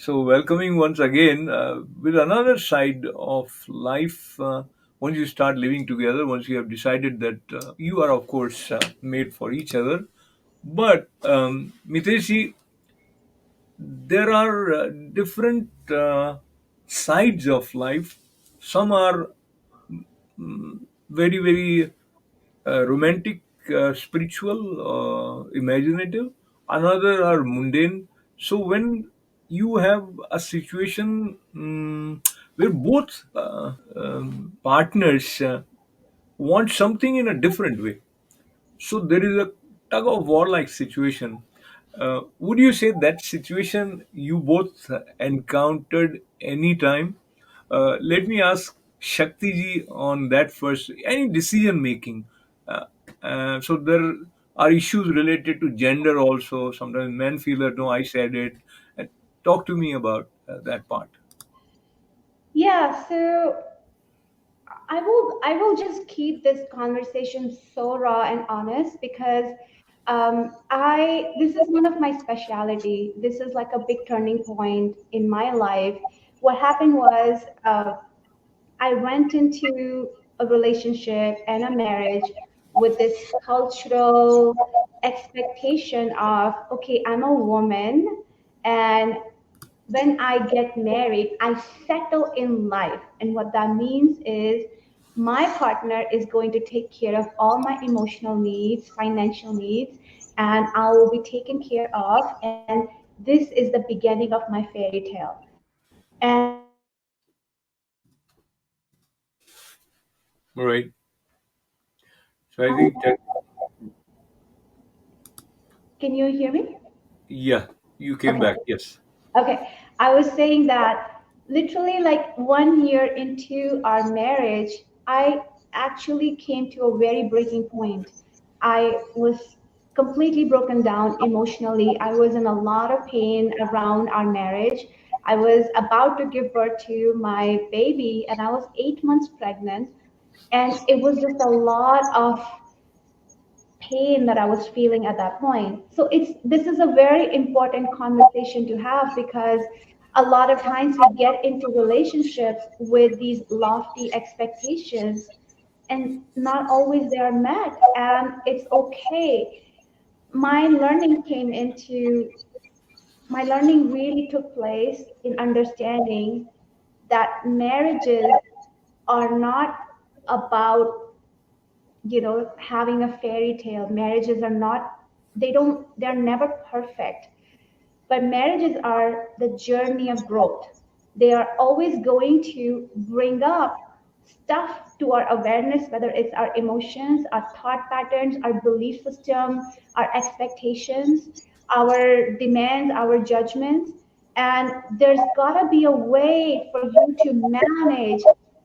So, welcoming once again with another side of life. Once you start living together, once you have decided that you are, of course, made for each other. But, Miteshi, there are different sides of life. Some are very, very romantic, spiritual, imaginative. Another are mundane. So when you have a situation where both partners want something in a different way, so there is a tug of war like situation. Would you say that situation you both encountered any time? Let me ask Shakti ji on that first. Any decision making? Uh, so there are issues related to gender also. Sometimes men feel that no, I said it. Talk to me about that part. Yeah, so I will just keep this conversation so raw and honest because I this is one of my specialty. This is like a big turning point in my life. What happened was I went into a relationship and a marriage with this cultural expectation of, okay, I'm a woman, and when I get married, I settle in life. And what that means is my partner is going to take care of all my emotional needs, financial needs, and I will be taken care of. And this is the beginning of my fairy tale. And All right. So I I, think that can you hear me? yeah, you came Okay. back. Yes. Okay, I was saying that literally like 1 year into our marriage, I actually came to a very breaking point. I was completely broken down emotionally. I was in a lot of pain around our marriage. I was about to give birth to my baby, and I was 8 months pregnant. And it was just a lot of pain that I was feeling at that point. So this is a very important conversation to have because a lot of times we get into relationships with these lofty expectations and not always they are met, and it's okay. My learning came into my learning really took place in understanding that marriages are not about having a fairy tale. Marriages are not, they're never perfect, but marriages are the journey of growth. They are always going to bring up stuff to our awareness, whether it's our emotions, our thought patterns, our belief system, our expectations, our demands, our judgments. And there's got to be a way for you to manage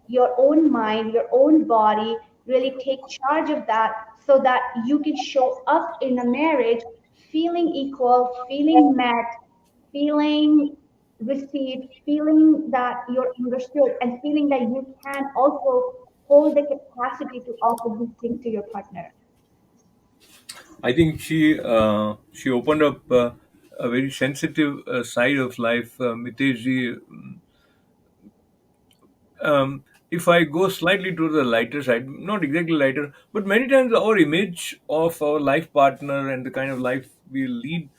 your own mind, your own body, really take charge of that so that you can show up in a marriage feeling equal, feeling met, feeling received, feeling that you're understood, and feeling that you can also hold the capacity to offer these things to your partner. I think she opened up a very sensitive side of life, Mitesh ji. If I go slightly to the lighter side, not exactly lighter, but many times our image of our life partner and the kind of life we lead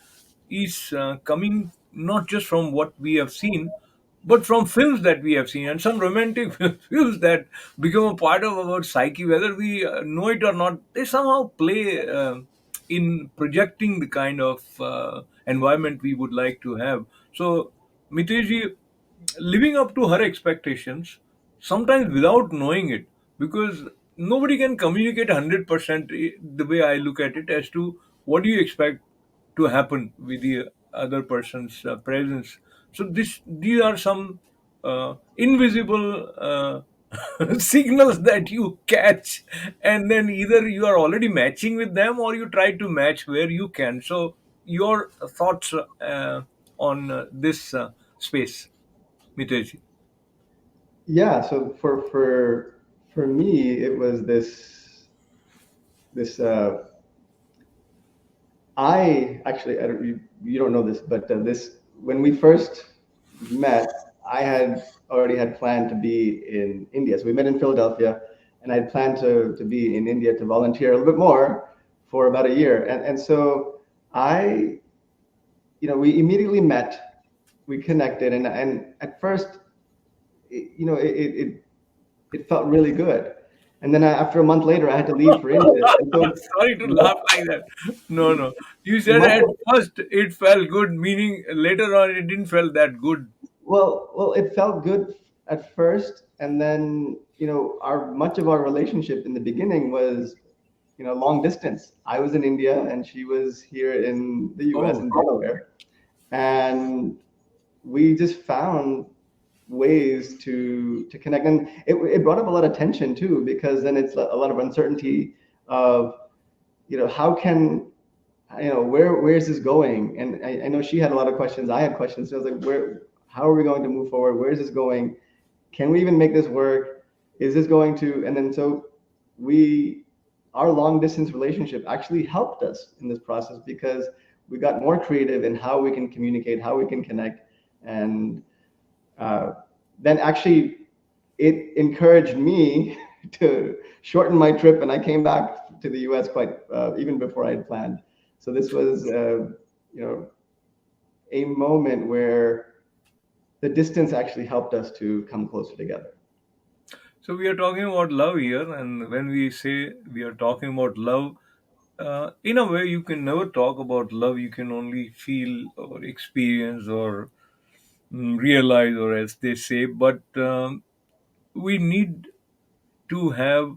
is coming not just from what we have seen, but from films that we have seen and some romantic films that become a part of our psyche, whether we know it or not. They somehow play in projecting the kind of environment we would like to have. So, Mitesh, living up to her expectations, sometimes without knowing it, because nobody can communicate 100% the way I look at it as to what do you expect to happen with the other person's presence. So these are some invisible signals that you catch, and then either you are already matching with them or you try to match where you can. So your thoughts on this space, Mitesh? Yeah, so for me it was this I actually, I don't, you don't know this, but this when we first met, I had already had planned to be in India. So we met in Philadelphia, and I had planned to be in India to volunteer a little bit more for about a year. And so I, we immediately met, we connected, and at first, it felt really good. And then after a month later, I had to leave for India. And so, Sorry to laugh like that. No, no. You said month, at first it felt good, meaning later on it didn't feel that good. well, it felt good at first, and then our much of our relationship in the beginning was long distance. I was in India, and she was here in the U.S. Oh, in Delaware, and we just found ways to connect, and it brought up a lot of tension too, because then it's a lot of uncertainty of how can where's this going. And I know she had a lot of questions, I had questions, so I was like, how are we going to move forward, where is this going, can we even make this work, is this going to, and then so we our long distance relationship actually helped us in this process, because we got more creative in how we can communicate, how we can connect. And uh, then actually it encouraged me to shorten my trip, and I came back to the US quite even before I had planned. So this was you know a moment where the distance actually helped us to come closer together. so we are talking about love here, and when we say we are talking about love, in a way, you can never talk about love. You can only feel or experience or realize, or as they say. But we need to have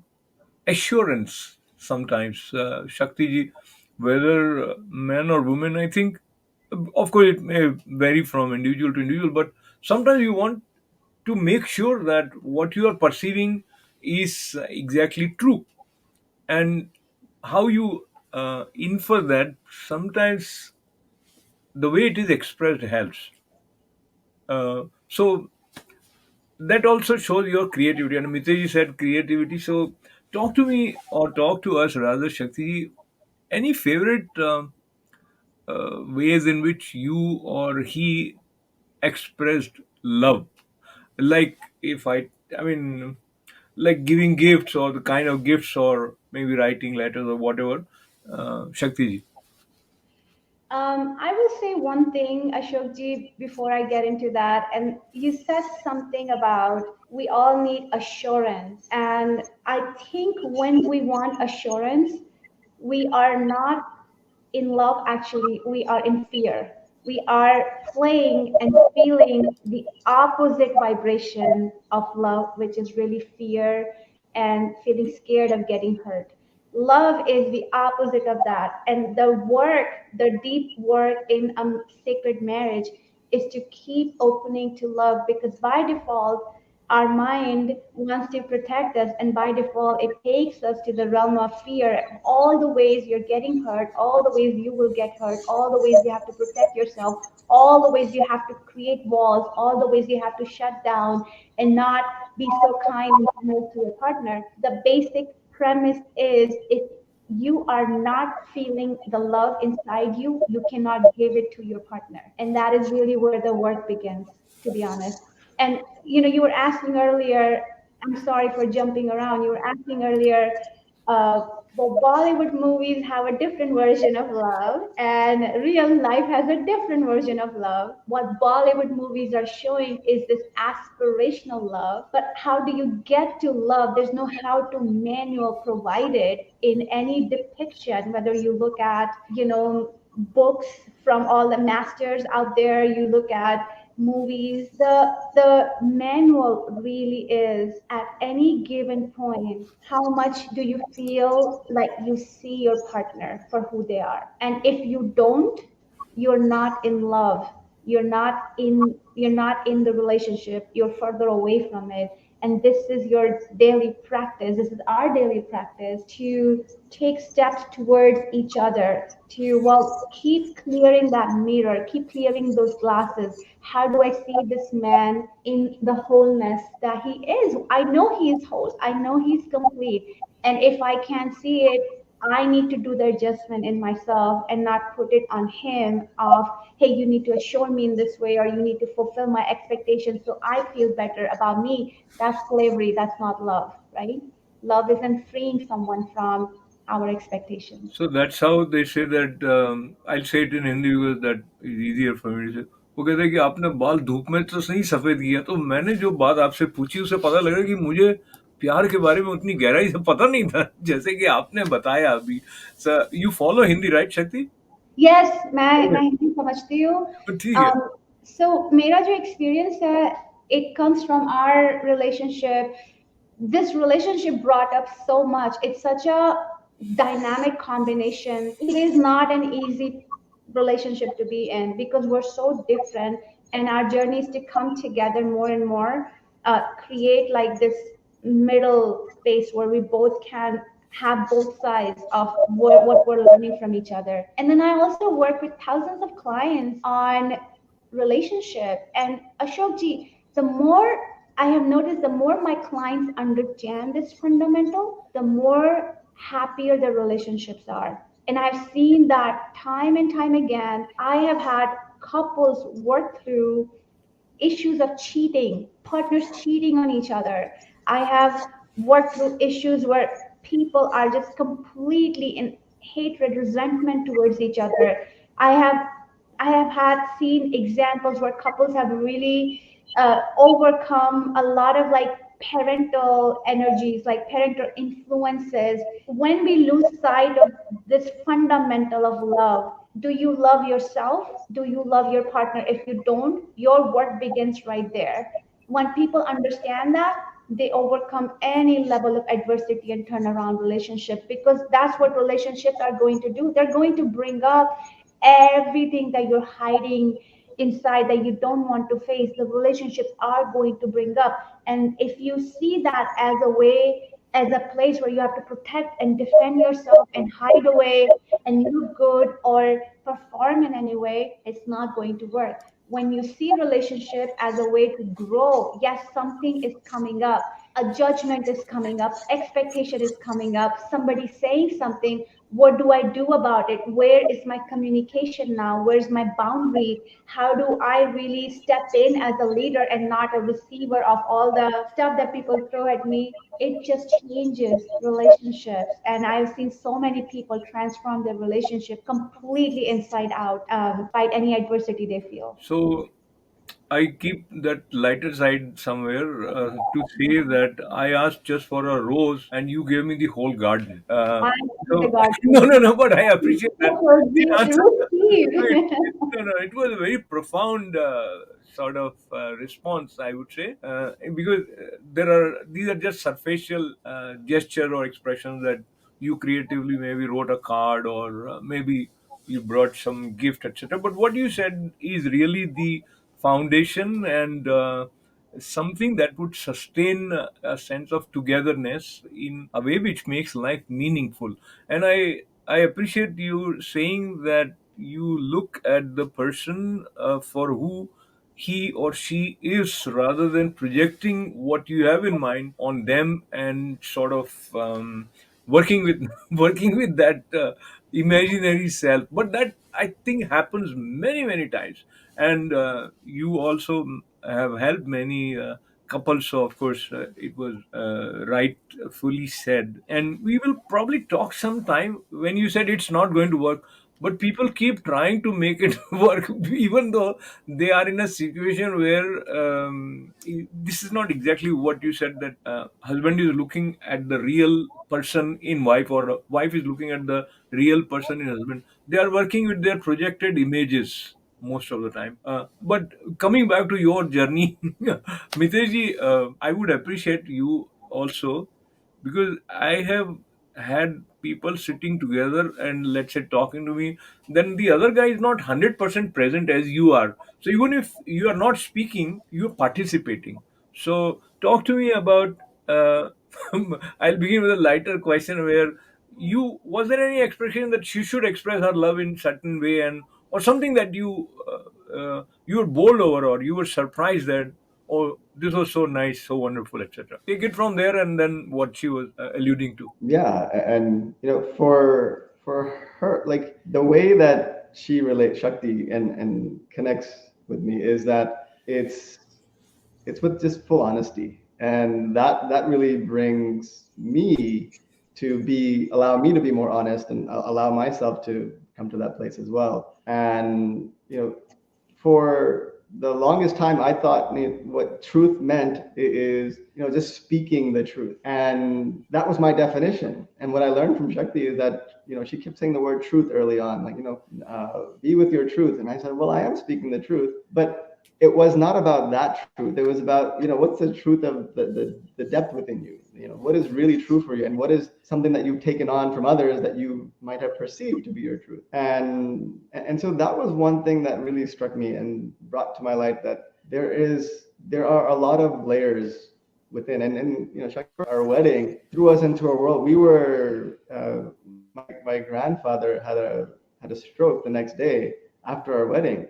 assurance sometimes, Shakti ji, whether man or woman. I think, of course, it may vary from individual to individual, but sometimes you want to make sure that what you are perceiving is exactly true, and how you infer that, sometimes the way it is expressed helps. So that also shows your creativity. And Mitesh said creativity. So talk to me, or talk to us rather, Shakti. Any favorite ways in which you or he expressed love? Like, I mean, like giving gifts, or the kind of gifts, or maybe writing letters or whatever. Shakti ji. I will say one thing, Ashokji, before I get into that. And you said something about we all need assurance. And I think when we want assurance, we are not in love, actually, we are in fear. We are playing and feeling the opposite vibration of love, which is really fear and feeling scared of getting hurt. Love is the opposite of that. And the work, the deep work in a sacred marriage is to keep opening to love, because by default, our mind wants to protect us, and by default it takes us to the realm of fear. All the ways you're getting hurt, all the ways you will get hurt, all the ways you have to protect yourself, all the ways you have to create walls, all the ways you have to shut down and not be so kind and smooth to your partner. The basic premise is, if you are not feeling the love inside you, you cannot give it to your partner. And that is really where the work begins, to be honest. And you were asking earlier, I'm sorry for jumping around. You were asking earlier, the Bollywood movies have a different version of love, and real life has a different version of love. What Bollywood movies are showing is this aspirational love, but how do you get to love? There's no how to manual provided in any depiction, whether you look at, books from all the masters out there, you look at movies, the manual really is, at any given point, how much do you feel like you see your partner for who they are. And if you don't, you're not in love, you're not in the relationship, you're further away from it. And this is your daily practice, this is our daily practice, to take steps towards each other, to, well, keep clearing that mirror, keep clearing those glasses. How do I see this man in the wholeness that he is? I know he is whole, I know he's complete. And if I can't see it, I need to do the adjustment in myself and not put it on him of, hey, you need to assure me in this way or you need to fulfill my expectations so I feel better about me. That's slavery. That's not love, right? Love isn't freeing someone from our expectations. So that's how they say that. I'll say it in Hindi because that is easier for me to say. वो कहते हैं कि आपने बाल धूप में तो नहीं सफेद किया, तो मैंने जो बात आपसे पूछी उससे पता लगा कि मुझे प्यार के बारे में उतनी गहराई से पता नहीं था जैसे कि आपने बताया अभी. Sir, you follow Hindi right शक्ति? Yes, मैं हिंदी समझती हूँ. तो ठीक है. So मेरा जो experience है, it comes from our relationship. This relationship brought up so much. It's such a dynamic combination. It is not an easy relationship to be in because we're so different, and our journeys to come together more and more create like this middle space where we both can have both sides of what we're learning from each other. And then I also work with thousands of clients on relationship. And Ashokji, the more I have noticed, the more my clients understand this fundamental, the more happier their relationships are. And I've seen that time and time again. I have had couples work through issues of cheating, partners cheating on each other. I have worked through issues where people are just completely in hatred, resentment towards each other. I have I have had seen examples where couples have really overcome a lot of like parental energies, like parental influences. When we lose sight of this fundamental of love, do you love yourself? Do you love your partner? If you don't, your work begins right there. When people understand that, they overcome any level of adversity and turn around relationship, because that's what relationships are going to do. They're going to bring up everything that you're hiding inside that you don't want to face. The relationships are going to bring up. And if you see that as a way, as a place where you have to protect and defend yourself and hide away and look good or perform in any way, it's not going to work. When you see relationship as a way to grow, yes, something is coming up, a judgment is coming up, expectation is coming up, somebody saying something, what do I do about it? Where is my communication now? Where's my boundary? How do I really step in as a leader and not a receiver of all the stuff that people throw at me? It just changes relationships. And I've seen so many people transform their relationship completely inside out, fight any adversity they feel. So I keep that lighter side somewhere to say that I asked just for a rose and you gave me the whole garden. I see the So no, garden. no, no, but I appreciate that. The answer. No, Receive. no, no, it was a very profound sort of response, I would say, because these are just superficial gesture or expressions that you creatively maybe wrote a card or maybe you brought some gift, etc. But what you said is really the foundation and something that would sustain a sense of togetherness in a way which makes life meaningful. And I appreciate you saying that you look at the person for who he or she is rather than projecting what you have in mind on them and sort of working with working with that imaginary self. But that I think happens many times. And you also have helped many couples, so of course it was rightfully said. And we will probably talk sometime. When you said it's not going to work, but people keep trying to make it work even though they are in a situation where this is not exactly what you said, that husband is looking at the real person in wife, or wife is looking at the real person in husband. They are working with their projected images most of the time. But coming back to your journey, Mitesh, I would appreciate you also, because I have had people sitting together and let's say talking to me, then the other guy is not 100% present as you are. So even if you are not speaking, you are participating. So talk to me about. Uh, I'll begin with a lighter question where you was there any expression that she should express her love in certain way, and or something that you were bold over or you were surprised that, oh, this was so nice, so wonderful, etc. Take it from there, and then what she was alluding to. Yeah, and for her, like the way that she relates Shakti and connects with me is that it's with just full honesty, and that really brings me to be allow me to be more honest and allow myself to come to that place as well. And for the longest time, I thought what truth meant is just speaking the truth, and that was my definition. And what I learned from Shakti is that she kept saying the word truth early on, like be with your truth. And I said, well, I am speaking the truth, but it was not about that truth. It was about what's the truth of the depth within you. What is really true for you, and what is something that you've taken on from others that you might have perceived to be your truth. And so that was one thing that really struck me and brought to my light that there are a lot of layers within. And our wedding threw us into a world. We were my grandfather had a stroke the next day after our wedding,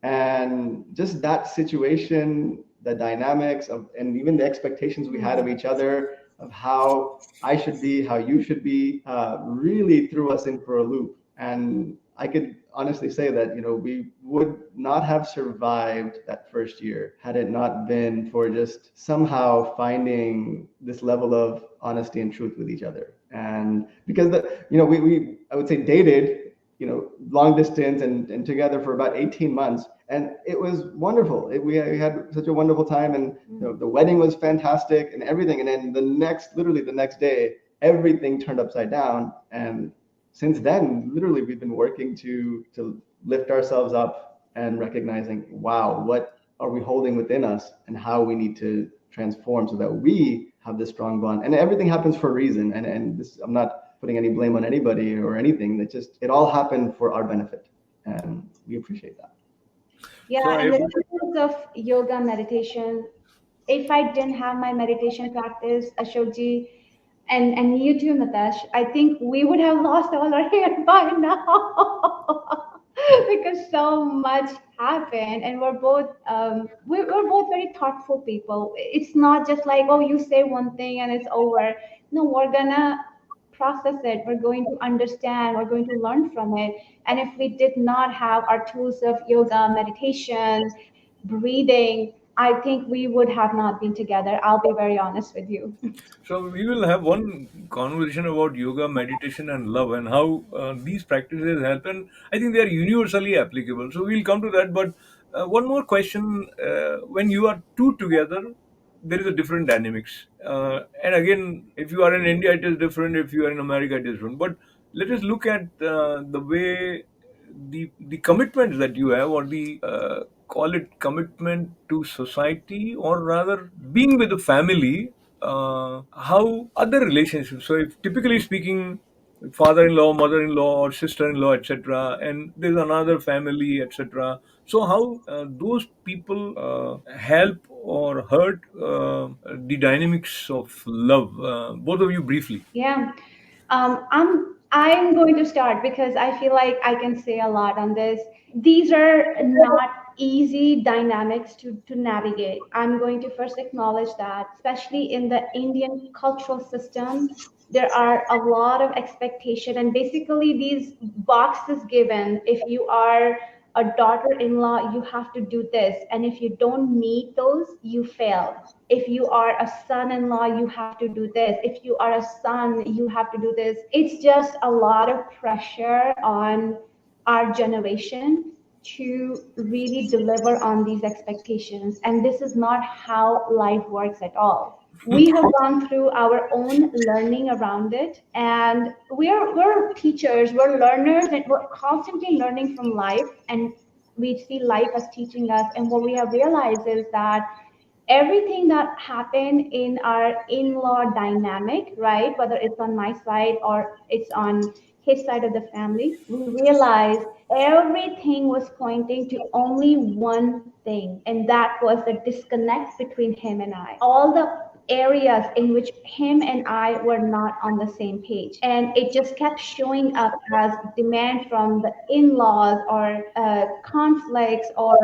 and just that situation, the dynamics of, and even the expectations we had of each other, of how I should be, how you should be, really threw us in for a loop. And I could honestly say that we would not have survived that first year had it not been for just somehow finding this level of honesty and truth with each other. And because we I would say dated long distance and together for about 18 months. And it was wonderful. We had such a wonderful time, and the wedding was fantastic and everything. And then literally the next day, everything turned upside down. And since then, literally, we've been working to lift ourselves up and recognizing, wow, what are we holding within us, and how we need to transform so that we have this strong bond. And everything happens for a reason. And this, I'm not putting any blame on anybody or anything. It all happened for our benefit, and we appreciate that. Yeah, So and I, the difference of yoga meditation, if I didn't have my meditation practice, Ashokji, and you too, Mitesh, I think we would have lost all our hair by now. Because so much happened, and we're both very thoughtful people. It's not just like, oh, you say one thing and it's over. No, we're gonna process it, we're going to understand, we're going to learn from it. And if we did not have our tools of yoga, meditation, breathing, I think we would have not been together. I'll be very honest with you. So we will have one conversation about yoga, meditation, and love, and how these practices help. And I think they are universally applicable. So we'll come to that. But one more question: when you are two together, there is a different dynamics. And again, if you are in India, it is different. If you are in America, it is different. But let us look at the way the commitments that you have, or the call it commitment to society, or rather being with the family, how other relationships. So if typically speaking, father-in-law, mother-in-law, or sister-in-law, etc., and there's another family, etc., so how those people help or hurt the dynamics of love, both of you briefly. Yeah. I'm going to start because I feel like I can say a lot on this. These are not easy dynamics to navigate. I'm going to first acknowledge that, especially in the Indian cultural system, there are a lot of expectation, and basically these boxes given. If you are a daughter-in-law, you have to do this, and if you don't meet those, you fail. If you are a son-in-law, you have to do this. If you are a son, you have to do this. It's just a lot of pressure on our generation to really deliver on these expectations. And this is not how life works at all. We have gone through our own learning around it, and we're teachers, we're learners, and we're constantly learning from life, and we see life as teaching us. And what we have realized is that everything that happened in our in-law dynamic, right, whether it's on my side or it's on his side of the family, we realized everything was pointing to only one thing, and that was the disconnect between him and I. All the areas in which him and I were not on the same page. And it just kept showing up as demand from the in-laws, or conflicts, or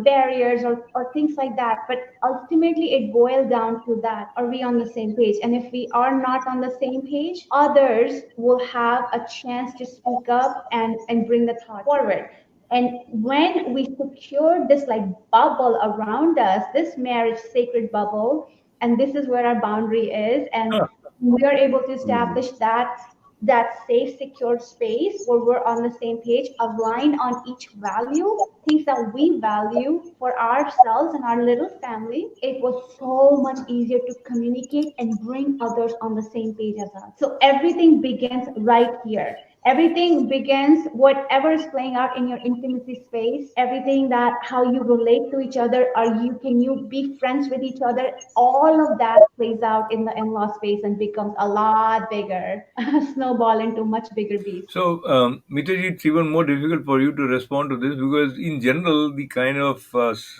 barriers, or things like that. But ultimately it boiled down to that: are we on the same page? And if we are not on the same page, others will have a chance to speak up and bring the thought forward. And when we secure this like bubble around us, this marriage sacred bubble, and this is where our boundary is, and we are able to Mm. establish that safe, secure space where we're on the same page, aligned on each value, things that we value for ourselves and our little family, it was so much easier to communicate and bring others on the same page as us. So everything begins right here. Everything begins, whatever is playing out in your intimacy space, everything that how you relate to each other, can you be friends with each other, all of that plays out in the in-law space and becomes a lot bigger, snowball into much bigger beast. So, Mitesh, it's even more difficult for you to respond to this because, in general, the kind of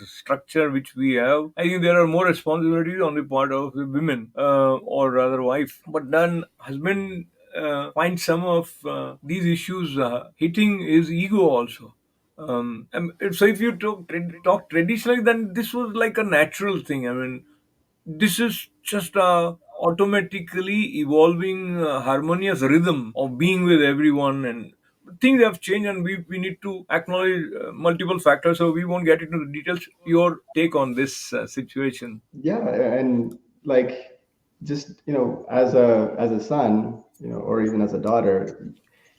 structure which we have, I think there are more responsibilities on the part of the women, or rather, wife. But then, husband finds some of these issues hitting his ego also. So, if you talk traditionally, then this was like a natural thing. I mean, this is just a automatically evolving harmonious rhythm of being with everyone, and things have changed, and we need to acknowledge multiple factors, so we won't get into the details. Your take on this situation? Yeah, and like just as a son, or even as a daughter,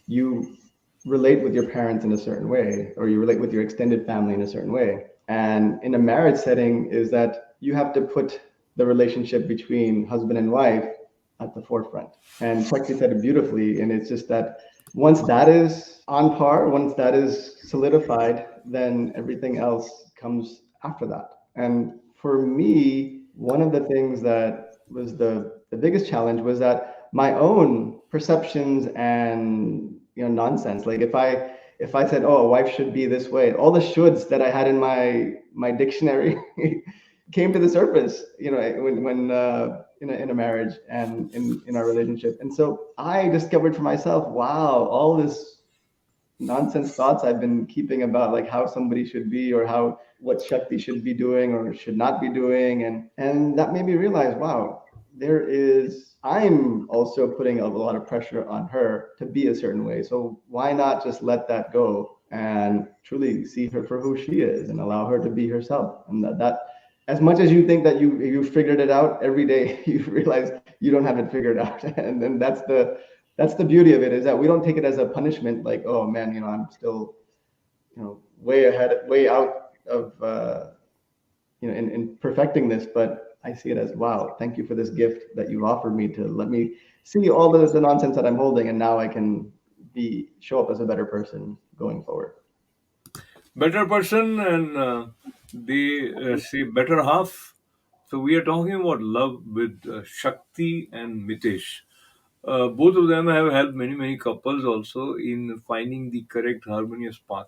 you relate with your parents in a certain way, or you relate with your extended family in a certain way. And in a marriage setting, is that you have to put the relationship between husband and wife at the forefront. And Shakti said it beautifully, and it's just that once that is on par, once that is solidified, then everything else comes after that. And for me, one of the things that was the biggest challenge was that my own perceptions and nonsense. Like if I said, "Oh, a wife should be this way," all the shoulds that I had in my dictionary came to the surface. When in a marriage and in our relationship. And so I discovered for myself, wow, all this nonsense thoughts I've been keeping about like how somebody should be, or how what Shakti should be doing or should not be doing, and that made me realize, wow, I'm also putting a lot of pressure on her to be a certain way. So why not just let that go and truly see her for who she is and allow her to be herself? And that as much as you think that you figured it out, every day you realize you don't have it figured out. And then that's the beauty of it, is that we don't take it as a punishment, like, oh man, I'm still, way ahead, way out of, in perfecting this. But I see it as, wow, thank you for this gift that you offered me to let me see all the nonsense that I'm holding, and now I can show up as a better person going forward. Better person, and they say better half. So we are talking about love with Shakti and Mitesh. Both of them have helped many couples also in finding the correct harmonious path.